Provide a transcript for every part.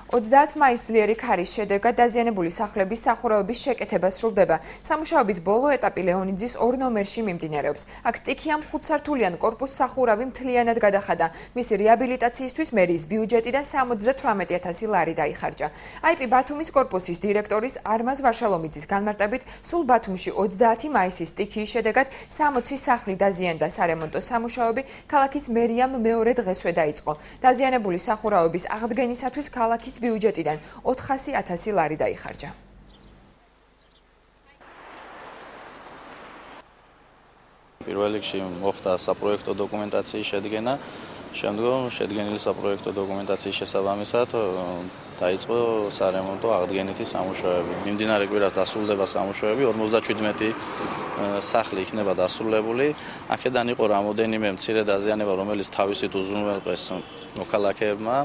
30 მაისს ძლიერი ქარის შედეგად დაზიანებული სახლების სახურავების შეკეთება სრულდება. სამუშაოების ბოლო ეტაპი ლეონიძის 2 ნომერში მიმდინარეობს. აქ სტიქიამ 5-სართულიან კორპუსს სახურავი მთლიანად გადახადა. მისი რეაბილიტაციისთვის მერიის ბიუჯეტიდან 78,000 ლარი დაიხარჯა. IP ბათუმის კორპუსის დირექტორის არმაზ ვარშალომიძის განმარტებით, სულ ბათუმში 30 მაისის სტიქიის შედეგად 60 სახლი დაზიანდა. სარემონტო სამუშაოები ქალაქის მერიამ მეორე დღესვე დაიწყო. დაზიანებული სახურავების აღდგენისათვის ქალაქის ბიუჯეტიდან 400,000 ლარი დაიხარჯა. პირველ რიგში მოხდა საპროექტო დოკუმენტაციის შედგენა, შემდგომ შედგენილი საპროექტო დოკუმენტაციის შესაბამისად დაიწყო სარემონტო აღდგენითი სამუშაოები. მიმდინარე კვირას დასრულდება სამუშაოები, 57 სახლი იქნება დასრულებული. აქედან იყო რამოდენიმე მცირე დაზიანება, რომელიც თავისით უზრუნველყეს მოქალაქეებმა.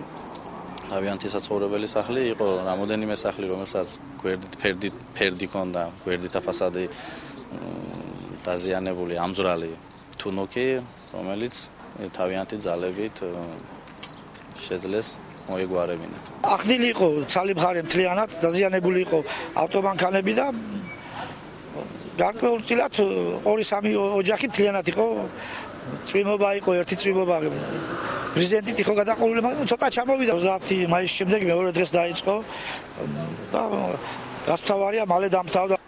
თავიანთი საცხოვრებელი სახლი იყო, რამოდენიმე სახლი, რომელსაც გვერდით ფერდი ჰქონდა, გვერდითა ფასადი დაზიანებული, ამძვრალი თუნუქი, რომელიც თავიანთი ძალებით შეძლეს მოეგვარებინათ. ახდილი იყო ცალი მხარე მთლიანად, დაზიანებული იყო ავტომანქანები და გარკვეულწილად 2-3 ოჯახი მთლიანად იყო. წვიმობა იყო, ერთი წვიმობა პრეზიდენტით იყო გადაყოლილი, მაგრამ ცოტა ჩამოვიდა 30 მაისის შემდეგ მეორე დღეს დაიწყო და რაც მთავარია, მალე დამთავრდა.